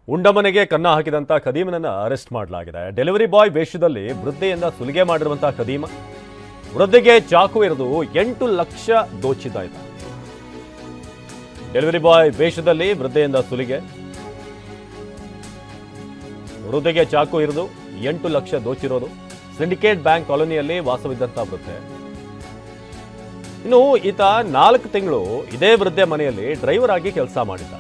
ಉಂಡಮನೆಗೆ ಕನ್ನ ಹಾಕಿದಂತ ಖದೀಮನನ್ನ ಅರೆಸ್ಟ್ ಮಾಡಲಾಗಿದೆ. Delivery boy ವೇಷದಲ್ಲಿ ವೃದ್ಧೆಯಿಂದ ಸುಲಿಗೆ ಮಾಡಿರುವಂತಹ ಖದೀಮ ವೃದ್ಧೆಗೆ ಚಾಕು ಇರಿದು 8 ಲಕ್ಷ ದೋಚಿದ ಇದ್ದ. ಡೆಲಿವರಿ ಬಾಯ್ ವೇಷದಲ್ಲಿ ವೃದ್ಧೆಯಿಂದ ಸುಲಿಗೆ, ವೃದ್ಧೆಗೆ ಚಾಕು ಇರಿದು 8 ಲಕ್ಷ ದೋಚಿರೋದು. ಸಿಂಡಿಕೇಟ್ ಬ್ಯಾಂಕ್ ಕಾಲೋನಿಯಲ್ಲಿ ವಾಸವಿದ್ದಂತ ವೃದ್ಧೆ. ಇನ್ನು ಈತ 4 ತಿಂಗಳು ಇದೇ ವೃದ್ಧೆ ಮನೆಯಲ್ಲಿ ಡ್ರೈವರ್ ಆಗಿ ಕೆಲಸ ಮಾಡಿದ್ದ.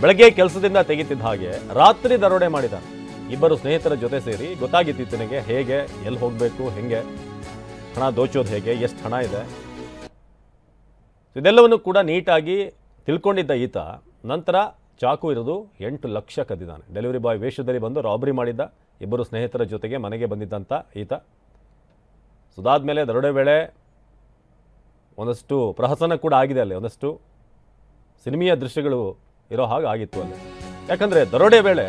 ಬೆಳಗ್ಗೆ ಕೆಲಸದಿಂದ ತೆಗಿತಿದ್ದ ಹಾಗೆ ರಾತ್ರಿ ದರೋಡೆ ಮಾಡಿದ. ಇಬ್ಬರು ಸ್ನೇಹಿತರ ಜೊತೆ ಸೇರಿ ಗೊತ್ತಾಗಿತ್ತು ಈತನಿಗೆ ಹೇಗೆ, ಎಲ್ಲಿ ಹೋಗಬೇಕು, ಹೆಂಗೆ ಹಣ ದೋಚೋದು, ಹೇಗೆ, ಎಷ್ಟು ಹಣ ಇದೆ, ಇದೆಲ್ಲವನ್ನು ಕೂಡ ನೀಟಾಗಿ ತಿಳ್ಕೊಂಡಿದ್ದ ಈತ ನಂತರ ಚಾಕು ಇರಿದು 8 ಲಕ್ಷ ಕದ್ದಿದ್ದಾನೆ. ಡೆಲಿವರಿ ಬಾಯ್ ವೇಷದಲ್ಲಿ ಬಂದು ರಾಬರಿ ಮಾಡಿದ್ದ. ಇಬ್ಬರು ಸ್ನೇಹಿತರ ಜೊತೆಗೆ ಮನೆಗೆ ಬಂದಿದ್ದಂಥ ಈತ ಸುದಾದ್ಮೇಲೆ ದರೋಡೆ ವೇಳೆ ಒಂದಷ್ಟು ಪ್ರಹಸನ ಕೂಡ ಆಗಿದೆ. ಅಲ್ಲಿ ಒಂದಷ್ಟು ಸಿನಿಮೀಯ ದೃಶ್ಯಗಳು ಇರೋ ಹಾಗೆ ಆಗಿತ್ತು ಅಲ್ಲಿ. ಯಾಕಂದ್ರೆ ದರೋಡೆ ವೇಳೆ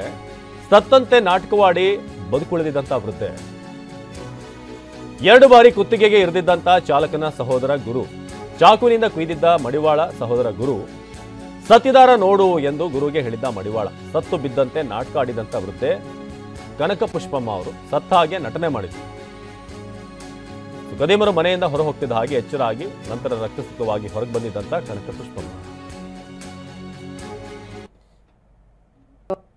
ಸತ್ತಂತೆ ನಾಟಕವಾಡಿ ಬದುಕುಳಿದಿದ್ದಂಥ ವೃದ್ಧೆ, 2 ಬಾರಿ ಕುತ್ತಿಗೆಗೆ ಇರಿದಿದ್ದಂಥ ಚಾಲಕನ ಸಹೋದರ ಗುರು, ಚಾಕುವಿನಿಂದ ಕುಯ್ದಿದ್ದ ಮಡಿವಾಳ ಸಹೋದರ ಗುರು, ಸತ್ತಿದಾರ ನೋಡು ಎಂದು ಗುರುಗೆ ಹೇಳಿದ್ದ ಮಡಿವಾಳ. ಸತ್ತು ಬಿದ್ದಂತೆ ನಾಟಕ ಆಡಿದಂಥ ವೃದ್ಧೆ ಕನಕ ಪುಷ್ಪಮ್ಮ ಅವರು ಸತ್ತ ಹಾಗೆ ನಟನೆ ಮಾಡಿದ್ರು. ಖದೀಮರು ಮನೆಯಿಂದ ಹೊರ ಹೋಗ್ತಿದ್ದ ಹಾಗೆ ಎಚ್ಚರ ಆಗಿ ನಂತರ ರಕ್ತಸಿಕ್ತವಾಗಿ ಹೊರಗೆ ಬಂದಿದ್ದಂಥ ಕನಕ ಪುಷ್ಪಮ್ಮ.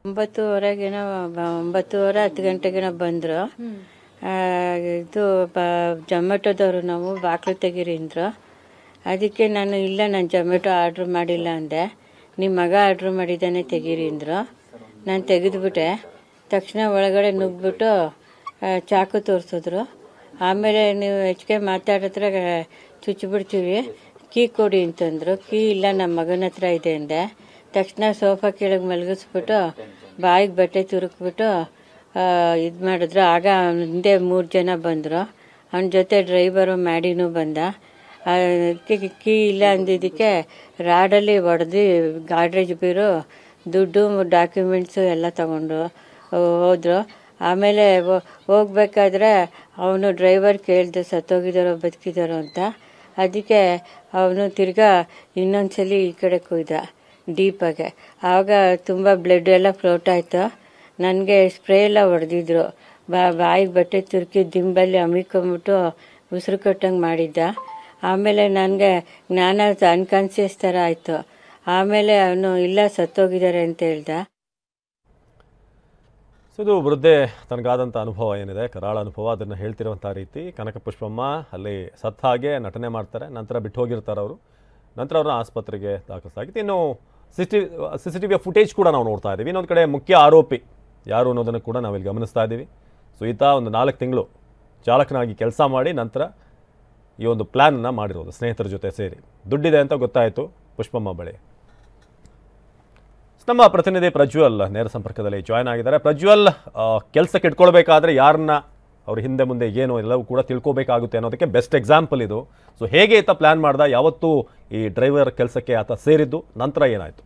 9:30 10 ಗಂಟೆಗೇನೋ ಬಂದ್ರು. ಇದು ಜೊಮ್ಯಾಟೋದವರು ನಾವು ಬಾಕ್ಲು ತೆಗೀರಿ ಅಂದ್ರು. ಅದಕ್ಕೆ ನಾನು ಇಲ್ಲ, ನಾನು ಜೊಮ್ಯಾಟೊ ಆರ್ಡ್ರ್ ಮಾಡಿಲ್ಲ ಅಂದೆ. ನಿಮ್ಮ ಮಗ ಆರ್ಡ್ರ್ ಮಾಡಿದ್ದಾನೆ ತೆಗೀರಿ ಅಂದರು. ನಾನು ತೆಗೆದುಬಿಟ್ಟೆ. ತಕ್ಷಣ ಒಳಗಡೆ ನುಗ್ಗಿಬಿಟ್ಟು ಚಾಕು ತೋರಿಸಿದ್ರು. ಆಮೇಲೆ ನೀವು ಹೆಚ್ಚಿಗೆ ಮಾತಾಡಿದ್ರೆ ಚುಚ್ಚಿಬಿಡ್ತೀವಿ, ಕೀ ಕೊಡಿ ಅಂತಂದರು. ಕೀ ಇಲ್ಲ, ನಮ್ಮ ಮಗನ ಹತ್ರ ಇದೆ ಅಂದೆ. ತಕ್ಷಣ ಸೋಫಾ ಕೆಳಗೆ ಮಲಗಿಸ್ಬಿಟ್ಟು ಬಾಯಿಗೆ ಬಟ್ಟೆ ತುರುಕ್ಬಿಟ್ಟು ಇದು ಮಾಡಿದ್ರು. ಆಗ ಹಿಂದೆ 3 ಜನ ಬಂದರು. ಅವನ ಜೊತೆ ಡ್ರೈವರು ಮ್ಯಾಡಿನೂ ಬಂದ. ಕೀ ಇಲ್ಲ ಅಂದಿದ್ದಕ್ಕೆ ರಾಡಲ್ಲಿ ಹೊಡೆದು ಗಾಡ್ರೇಜ್ ಬೀರು ದುಡ್ಡು ಡಾಕ್ಯುಮೆಂಟ್ಸು ಎಲ್ಲ ತಗೊಂಡು ಹೋದ್ರು. ಆಮೇಲೆ ಹೋಗ್ಬೇಕಾದ್ರೆ ಅವನು ಡ್ರೈವರ್ ಕೇಳಿದೆ ಸತ್ತೋಗಿದ್ದಾರೋ ಬದುಕಿದಾರೋ ಅಂತ. ಅದಕ್ಕೆ ಅವನು ತಿರ್ಗಾ ಇನ್ನೊಂದ್ಸಲಿ ಈ ಕಡೆ ಕುಯ್ದ ಡೀಪಾಗೆ. ಆವಾಗ ತುಂಬ ಬ್ಲಡ್ ಎಲ್ಲ ಫ್ಲೋಟ್ ಆಯಿತು. ನನಗೆ ಸ್ಪ್ರೇ ಎಲ್ಲ ಹೊಡೆದಿದ್ರು. ಬಾಯಿಗೆ ಬಟ್ಟೆ ತುರ್ಕಿ ದಿಂಬಲ್ಲಿ ಅಮಿಕೊಂಬಿಟ್ಟು ಉಸಿರು ಕಟ್ಟಂಗೆ ಮಾಡಿದ್ದ. ಆಮೇಲೆ ನನಗೆ ಜ್ಞಾನ ಅನ್ಕಾನ್ಸಿಯಸ್ ಥರ ಆಯಿತು. ಆಮೇಲೆ ಅವನು ಇಲ್ಲ ಸತ್ತೋಗಿದ್ದಾರೆ ಅಂತ ಹೇಳ್ದ. ಸೊ ಇದು ವೃದ್ಧೆ ತನಗಾದಂಥ ಅನುಭವ ಏನಿದೆ, ಕರಾಳ ಅನುಭವ, ಅದನ್ನು ಹೇಳ್ತಿರುವಂಥ ರೀತಿ. ಕನಕ ಪುಷ್ಪಮ್ಮ ಅಲ್ಲಿ ಸತ್ತ ಹಾಗೆ ನಟನೆ ಮಾಡ್ತಾರೆ, ನಂತರ ಬಿಟ್ಟು ಹೋಗಿರ್ತಾರೆ ಅವರು. ನಂತರ ಅವ್ರನ್ನ ಆಸ್ಪತ್ರೆಗೆ ದಾಖಲಿಸಲಾಗಿತ್ತು. ಇನ್ನು CCTV ಫುಟೇಜ್ ಕೂಡ ನಾವು ನೋಡ್ತಾ ಇದ್ದೀವಿ. ಇನ್ನೊಂದು ಕಡೆ ಮುಖ್ಯ ಆರೋಪಿ ಯಾರು ಅನ್ನೋದನ್ನು ಕೂಡ ನಾವಿಲ್ಲಿ ಗಮನಿಸ್ತಾ ಇದ್ದೀವಿ. ಸೊ ಈತ ಒಂದು 4 ತಿಂಗಳು ಚಾಲಕನಾಗಿ ಕೆಲಸ ಮಾಡಿ ನಂತರ ಈ ಒಂದು ಪ್ಲ್ಯಾನನ್ನು ಮಾಡಿರೋದು ಸ್ನೇಹಿತರ ಜೊತೆ ಸೇರಿ. ದುಡ್ಡಿದೆ ಅಂತ ಗೊತ್ತಾಯಿತು ಪುಷ್ಪಮ್ಮ ಬಳಿ. ನಮ್ಮ ಪ್ರತಿನಿಧಿ ಪ್ರಜ್ವಲ್ ನೇರ ಸಂಪರ್ಕದಲ್ಲಿ ಜಾಯ್ನ್ ಆಗಿದ್ದಾರೆ. ಪ್ರಜ್ವಲ್, ಕೆಲಸಕ್ಕೆ ಇಟ್ಕೊಳ್ಬೇಕಾದ್ರೆ ಯಾರನ್ನ ಅವ್ರ ಹಿಂದೆ ಮುಂದೆ ಏನು ಎಲ್ಲವೂ ಕೂಡ ತಿಳ್ಕೊಬೇಕಾಗುತ್ತೆ ಅನ್ನೋದಕ್ಕೆ ಬೆಸ್ಟ್ ಎಕ್ಸಾಂಪಲ್ ಇದು. ಸೊ ಹೇಗೆ ಈತ ಪ್ಲ್ಯಾನ್ ಮಾಡ್ದ, ಯಾವತ್ತು ಈ ಡ್ರೈವರ್ ಕೆಲಸಕ್ಕೆ ಆತ ಸೇರಿದ್ದು, ನಂತರ ಏನಾಯಿತು?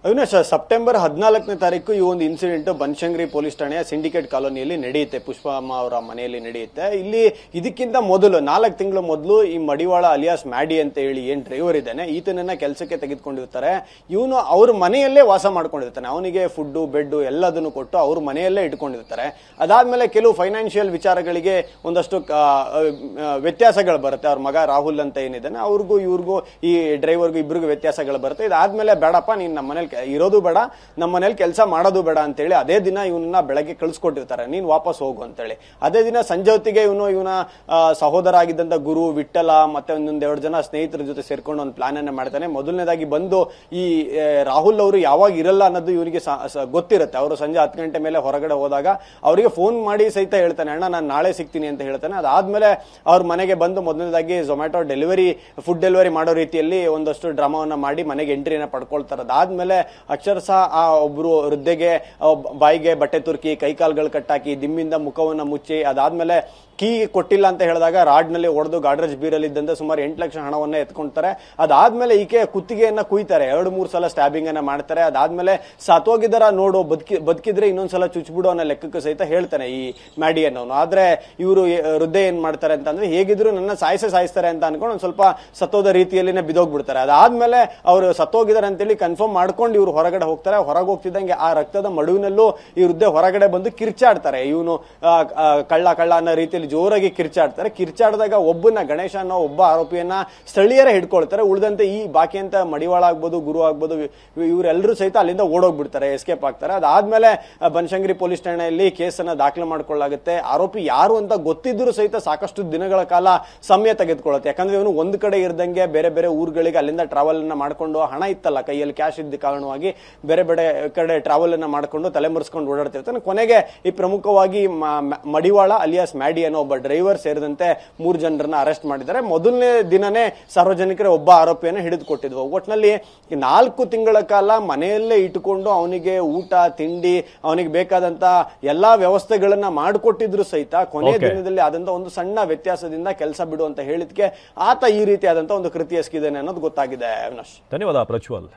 ಅವಿನಾಶ್, ಸೆಪ್ಟೆಂಬರ್ 14ನೇ ತಾರೀಕು ಈ ಒಂದು ಇನ್ಸಿಡೆಂಟ್ ಬನಶಂಕರಿ ಪೊಲೀಸ್ ಠಾಣೆಯ ಸಿಂಡಿಕೇಟ್ ಕಾಲೋನಿಯಲ್ಲಿ ನಡೆಯುತ್ತೆ. ಪುಷ್ಪಮ್ಮ ಅವರ ಮನೆಯಲ್ಲಿ ನಡೆಯುತ್ತೆ. ಇಲ್ಲಿ ಇದಕ್ಕಿಂತ ಮೊದಲು 4 ತಿಂಗಳು ಮೊದಲು ಈ ಮಡಿವಾಳ ಅಲಿಯಾಸ್ ಮ್ಯಾಡಿ ಅಂತ ಹೇಳಿ ಏನ್ ಡ್ರೈವರ್ ಇದ್ದಾನೆ, ಈತನನ್ನ ಕೆಲಸಕ್ಕೆ ತೆಗೆದುಕೊಂಡಿರ್ತಾರೆ. ಇವನು ಅವ್ರ ಮನೆಯಲ್ಲೇ ವಾಸ ಮಾಡ್ಕೊಂಡಿರ್ತಾನೆ. ಅವನಿಗೆ ಫುಡ್ಡು ಬೆಡ್ಡು ಎಲ್ಲದನ್ನು ಕೊಟ್ಟು ಅವ್ರ ಮನೆಯಲ್ಲೇ ಇಟ್ಕೊಂಡಿರ್ತಾರೆ. ಅದಾದ್ಮೇಲೆ ಕೆಲವು ಫೈನಾನ್ಷಿಯಲ್ ವಿಚಾರಗಳಿಗೆ ಒಂದಷ್ಟು ವ್ಯತ್ಯಾಸಗಳು ಬರುತ್ತೆ. ಅವ್ರ ಮಗ ರಾಹುಲ್ ಅಂತ ಏನಿದ್ದಾನೆ ಅವ್ರಿಗೂ ಇವ್ರಿಗೂ ಈ ಡ್ರೈವರ್ಗೂ ಇಬ್ಬರಿಗೂ ವ್ಯತ್ಯಾಸಗಳು ಬರುತ್ತೆ. ಇದಾದ್ಮೇಲೆ ಬೇಡಪ್ಪ, ನೀನ್ ನಮ್ಮ ಮನೇಲಿ ಇರೋದು ಬೇಡ, ನಮ್ಮ ಮನೇಲಿ ಕೆಲಸ ಮಾಡೋದು ಬೇಡ ಅಂತೇಳಿ ಅದೇ ದಿನ ಇವನನ್ನ ಬೆಳಗ್ಗೆ ಕಳಿಸ್ಕೊಟ್ಟಿರ್ತಾರೆ, ನೀನ್ ವಾಪಸ್ ಹೋಗು ಅಂತೇಳಿ. ಅದೇ ದಿನ ಸಂಜೆ ಹೊತ್ತಿಗೆ ಇವನ ಸಹೋದರ ಆಗಿದ್ದಂತ ಗುರು, ವಿಠಲ ಮತ್ತೆ ಒಂದೊಂದ್ 2 ಜನ ಸ್ನೇಹಿತರ ಜೊತೆ ಸೇರ್ಕೊಂಡು ಒಂದು ಪ್ಲಾನ್ ಅನ್ನ ಮಾಡ್ತಾನೆ. ಮೊದಲನೇದಾಗಿ ಬಂದು ಈ ರಾಹುಲ್ ಅವರು ಯಾವಾಗ ಇರಲ್ಲ ಅನ್ನೋದು ಇವನಿಗೆ ಗೊತ್ತಿರುತ್ತೆ. ಅವರು ಸಂಜೆ 10 ಗಂಟೆ ಮೇಲೆ ಹೊರಗಡೆ ಹೋದಾಗ ಅವರಿಗೆ ಫೋನ್ ಮಾಡಿ ಸಹಿತ ಹೇಳ್ತಾನೆ, ಅಣ್ಣ ನಾನು ನಾಳೆ ಸಿಗ್ತೀನಿ ಅಂತ ಹೇಳ್ತಾನೆ. ಅದಾದ್ಮೇಲೆ ಅವ್ರ ಮನೆಗೆ ಬಂದು ಮೊದಲನೇದಾಗಿ ಝೊಮ್ಯಾಟೊ ಫುಡ್ ಡೆಲಿವರಿ ಮಾಡೋ ರೀತಿಯಲ್ಲಿ ಒಂದಷ್ಟು ಡ್ರಾಮಾವನ್ನ ಮಾಡಿ ಮನೆಗೆ ಎಂಟ್ರಿನ ಪಡ್ಕೊಳ್ತಾರೆ. ಅದಾದ್ಮೇಲೆ ಅಕ್ಷರಶಃ ಆ ಒಬ್ರು ವೃದ್ಧೆಗೆ ಬಾಯಿಗೆ ಬಟ್ಟೆ ತುರ್ಕಿ, ಕೈಕಾಲ್ಗಳು ಕಟ್ಟಾಕಿ, ದಿಮ್ಮಿಂದ ಮುಖವನ್ನ ಮುಚ್ಚಿ, ಅದಾದ್ಮೇಲೆ ಕೀ ಕೊಟ್ಟಿಲ್ಲ ಅಂತ ಹೇಳಿದಾಗ ರಾಡ್ ನಲ್ಲಿ ಹೊಡೆದು ಗಾಡ್ರೇಜ್ ಬೀರಲ್ಲಿ ಇದ್ದಂತ ಸುಮಾರು 8 ಲಕ್ಷ ಹಣವನ್ನ ಎತ್ಕೊಂತಾರೆ. ಅದಾದ್ಮೇಲೆ ಈಕೆ ಕುತ್ತಿಗೆಯನ್ನ ಕುಯ್ತಾರೆ, 2-3 ಸಲ ಸ್ಟ್ಯಾಬಿಂಗ್ ಅನ್ನ ಮಾಡ್ತಾರೆ. ಅದಾದ್ಮೇಲೆ ಸತ್ತೋಗಿದಾರ ನೋಡು, ಬದುಕಿದ್ರೆ ಇನ್ನೊಂದ್ಸಲ ಚುಚ್ಬಿಡು ಅನ್ನೋ ಲೆಕ್ಕಕ್ಕೆ ಸಹಿತ ಹೇಳ್ತಾನೆ ಈ ಮ್ಯಾಡಿ ಅನ್ನೋನು. ಆದ್ರೆ ಇವರು ವೃದ್ಧೆ ಏನ್ ಮಾಡ್ತಾರೆ ಅಂತಂದ್ರೆ, ಹೇಗಿದ್ರು ನನ್ನ ಸಾಯಿಸ್ತಾರೆ ಅಂತ ಅನ್ಕೊಂಡು ಒಂದ್ ಸ್ವಲ್ಪ ಸತ್ತೋದ ರೀತಿಯಲ್ಲಿನೇ ಬಿದೋಗ್ಬಿಡ್ತಾರೆ. ಅದಾದ್ಮೇಲೆ ಅವರು ಸತ್ತೋಗಿದ್ದಾರೆ ಅಂತೇಳಿ ಕನ್ಫರ್ಮ್ ಮಾಡ್ಕೊಂಡು ಇವ್ರು ಹೊರಗಡೆ ಹೋಗ್ತಾರೆ. ಹೊರಗೆ ಹೋಗ್ತಿದ್ದಂಗೆ ಆ ರಕ್ತದ ಮಡುವಿನಲ್ಲೂ ಈ ವೃದ್ಧೆ ಹೊರಗಡೆ ಬಂದು ಕಿರ್ಚಾಡ್ತಾರೆ. ಇವನು ಕಳ್ಳ ಅನ್ನೋ ರೀತಿಯಲ್ಲಿ ಜೋರಾಗಿ ಕಿರ್ಚಾಡ್ತಾರೆ. ಕಿರ್ಚಾಡಿದಾಗ ಒಬ್ಬನ, ಗಣೇಶ ಅನ್ನೋ ಒಬ್ಬ ಆರೋಪಿಯನ್ನ ಸ್ಥಳೀಯರೇ ಹಿಡ್ಕೊಳ್ತಾರೆ. ಉಳಿದಂತೆ ಈ ಬಾಕಿ ಅಂತ ಮಡಿವಾಳ ಆಗ್ಬೋದು, ಗುರು ಆಗ್ಬೋದು, ಇವರೆಲ್ಲರೂ ಸಹಿತ ಅಲ್ಲಿಂದ ಓಡೋಗ್ಬಿಡ್ತಾರೆ, ಎಸ್ಕೇಪ್ ಆಗ್ತಾರೆ. ಅದಾದ್ಮೇಲೆ ಬನಶಂಕರಿ ಪೊಲೀಸ್ ಠಾಣೆಯಲ್ಲಿ ಕೇಸನ್ನ ದಾಖಲೆ ಮಾಡ್ಕೊಳ್ಳಾಗುತ್ತೆ. ಆರೋಪಿ ಯಾರು ಅಂತ ಗೊತ್ತಿದ್ರು ಸಹಿತ ಸಾಕಷ್ಟು ದಿನಗಳ ಕಾಲ ಸಮಯ ತೆಗೆದುಕೊಳ್ಳುತ್ತೆ. ಯಾಕಂದ್ರೆ ಇವನು ಒಂದ್ ಕಡೆ ಇರ್ದಂಗೆ ಬೇರೆ ಬೇರೆ ಊರುಗಳಿಗೆ ಅಲ್ಲಿಂದ ಟ್ರಾವೆಲ್ ಅನ್ನ ಮಾಡ್ಕೊಂಡು, ಹಣ ಇತ್ತಲ್ಲ ಕೈಯಲ್ಲಿ, ಕ್ಯಾಶ್ ಇದ್ದ ಕಾರಣವಾಗಿ ಬೇರೆ ಬೇರೆ ಕಡೆ ಟ್ರಾವೆಲ್ ಅನ್ನ ಮಾಡ್ಕೊಂಡು ತಲೆಮರೆಸ್ಕೊಂಡು ಓಡಾಡ್ತಿರ್ತಾನೆ. ಕೊನೆಗೆ ಈ ಪ್ರಮುಖವಾಗಿ ಮಡಿವಾಳ ಅಲಿಯಾಸ್ ಮ್ಯಾಡಿ ಅನ್ನೋ ಒಬ್ಬ ಡ್ರೈವರ್ ಸೇರಿದಂತೆ 3 ಜನರನ್ನ ಅರೆಸ್ಟ್ ಮಾಡಿದ್ದಾರೆ. ಮೊದಲನೇ ದಿನನೇ ಸಾರ್ವಜನಿಕರ ಒಬ್ಬ ಆರೋಪಿಯನ್ನು ಹಿಡಿದು ಕೊಟ್ಟಿದ್ವು. ಒಟ್ಟಿನಲ್ಲಿ 4 ತಿಂಗಳ ಕಾಲ ಮನೆಯಲ್ಲೇ ಇಟ್ಟುಕೊಂಡು ಅವನಿಗೆ ಊಟ ತಿಂಡಿ, ಅವನಿಗೆ ಬೇಕಾದಂತ ಎಲ್ಲಾ ವ್ಯವಸ್ಥೆಗಳನ್ನ ಮಾಡಿಕೊಟ್ಟಿದ್ರು ಸಹಿತ ಕೊನೆಯ ದಿನದಲ್ಲಿ ಆದಂತ ಒಂದು ಸಣ್ಣ ವ್ಯತ್ಯಾಸದಿಂದ ಕೆಲಸ ಬಿಡು ಅಂತ ಹೇಳಿದ್ಕೆ ಆತ ಈ ರೀತಿ ಆದಂತ ಒಂದು ಕೃತಿ ಎಸಗಿದ್ದಾನೆ ಅನ್ನೋದು ಗೊತ್ತಾಗಿದೆ. ಅವಿನಾಶ್, ಧನ್ಯವಾದ ಪ್ರಜ್ವಲ್.